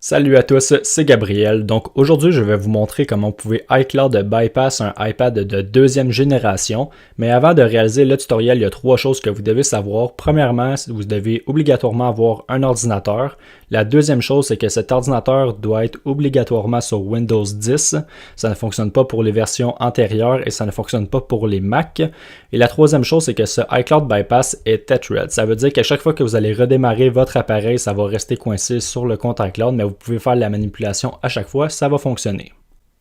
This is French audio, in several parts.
Salut à tous, c'est Gabriel. Donc aujourd'hui, je vais vous montrer comment vous pouvez iCloud bypass un iPad de deuxième génération. Mais avant de réaliser le tutoriel, il y a trois choses que vous devez savoir. Premièrement, vous devez obligatoirement avoir un ordinateur. La deuxième chose, c'est que cet ordinateur doit être obligatoirement sur Windows 10. Ça ne fonctionne pas pour les versions antérieures et ça ne fonctionne pas pour les Mac. Et la troisième chose, c'est que ce iCloud bypass est tethered. Ça veut dire qu'à chaque fois que vous allez redémarrer votre appareil, ça va rester coincé sur le compte iCloud, mais vous pouvez faire la manipulation à chaque fois, ça va fonctionner.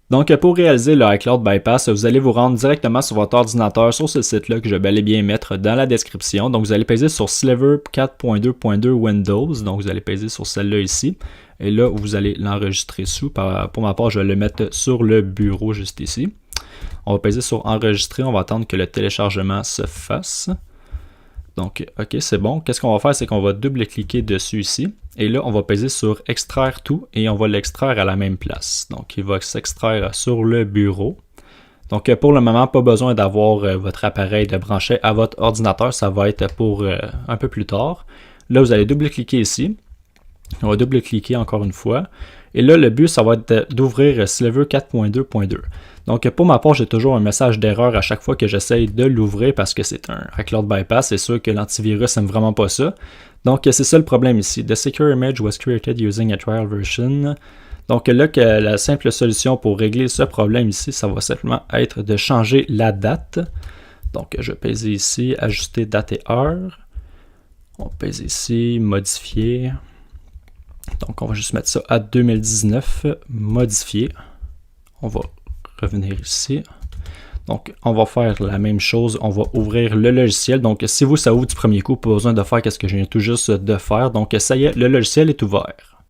Donc pour réaliser le iCloud bypass, vous allez vous rendre directement sur votre ordinateur sur ce site-là que je vais bel et bien mettre dans la description. Donc vous allez peser sur Sliver 4.2.2 Windows, donc vous allez peser sur celle-là ici. Et là, vous allez l'enregistrer sous. Pour ma part, je vais le mettre sur le bureau juste ici. On va peser sur enregistrer, on va attendre que le téléchargement se fasse. Donc, OK, c'est bon. Qu'est-ce qu'on va faire, c'est qu'on va double-cliquer dessus ici. Et là, on va peser sur extraire tout et on va l'extraire à la même place. Donc, il va s'extraire sur le bureau. Donc, pour le moment, pas besoin d'avoir votre appareil de brancher à votre ordinateur. Ça va être pour un peu plus tard. Là, vous allez double-cliquer ici. On va double-cliquer encore une fois. Et là, le but, ça va être d'ouvrir Sliver 4.2.2. Donc, pour ma part, j'ai toujours un message d'erreur à chaque fois que j'essaye de l'ouvrir parce que c'est un iCloud bypass. C'est sûr que l'antivirus n'aime vraiment pas ça. Donc, c'est ça le problème ici. The secure image was created using a trial version. Donc là, la simple solution pour régler ce problème ici, ça va simplement être de changer la date. Donc, je vais peser ici, ajuster date et heure. On pèse ici, modifier. Donc, on va juste mettre ça à 2019, modifier. On va revenir ici. Donc, on va faire la même chose. On va ouvrir le logiciel. Donc, si vous, ça ouvre du premier coup, pas besoin de faire ce que je viens tout juste de faire. Donc, ça y est, le logiciel est ouvert.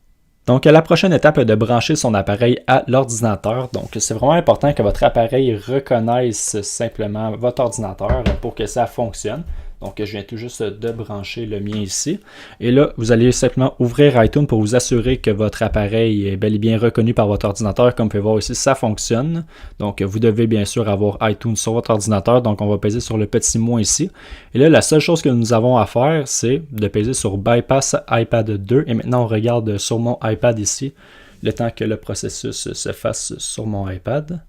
Donc, la prochaine étape est de brancher son appareil à l'ordinateur. Donc, c'est vraiment important que votre appareil reconnaisse simplement votre ordinateur pour que ça fonctionne. Donc, je viens tout juste de brancher le mien ici. Et là, vous allez simplement ouvrir iTunes pour vous assurer que votre appareil est bel et bien reconnu par votre ordinateur. Comme vous pouvez voir ici, ça fonctionne. Donc, vous devez bien sûr avoir iTunes sur votre ordinateur. Donc, on va peser sur le petit moins ici. Et là, la seule chose que nous avons à faire, c'est de peser sur Bypass iPad 2. Et maintenant, on regarde sur mon iPad ici, le temps que le processus se fasse sur mon iPad.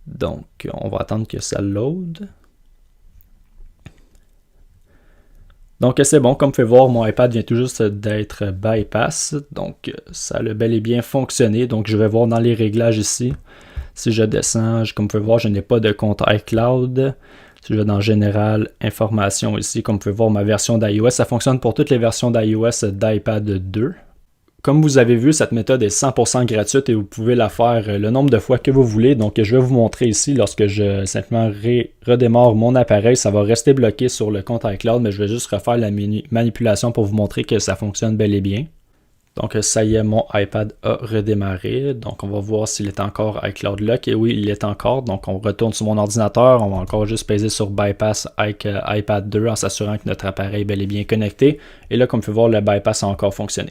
Donc, on va attendre que ça load. Donc c'est bon, comme vous pouvez voir, mon iPad vient tout juste d'être bypass, donc ça a bel et bien fonctionné. Donc je vais voir dans les réglages ici, si je descends, comme vous pouvez voir, je n'ai pas de compte iCloud. Si je vais dans Général, Information ici, comme vous pouvez voir, ma version d'iOS, ça fonctionne pour toutes les versions d'iOS d'iPad 2. Comme vous avez vu, cette méthode est 100% gratuite et vous pouvez la faire le nombre de fois que vous voulez. Donc, je vais vous montrer ici, lorsque je simplement redémarre mon appareil, ça va rester bloqué sur le compte iCloud, mais je vais juste refaire la manipulation pour vous montrer que ça fonctionne bel et bien. Donc, ça y est, mon iPad a redémarré. Donc, on va voir s'il est encore iCloud Lock. Et oui, il est encore. Donc, on retourne sur mon ordinateur. On va encore juste peser sur Bypass iPad 2 en s'assurant que notre appareil est bel et bien connecté. Et là, comme vous pouvez voir, le bypass a encore fonctionné.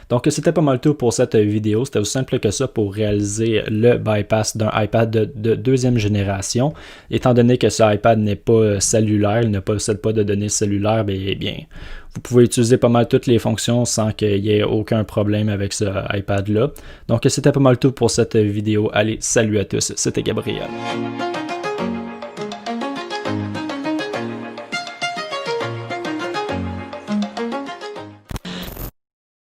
Donc, c'était pas mal tout pour cette vidéo. C'était aussi simple que ça pour réaliser le bypass d'un iPad de deuxième génération. Étant donné que ce iPad n'est pas cellulaire, il ne possède pas de données cellulaires, bien, vous pouvez utiliser pas mal toutes les fonctions sans qu'il y ait aucun problème avec ce iPad-là. Donc, c'était pas mal tout pour cette vidéo. Allez, salut à tous, c'était Gabriel.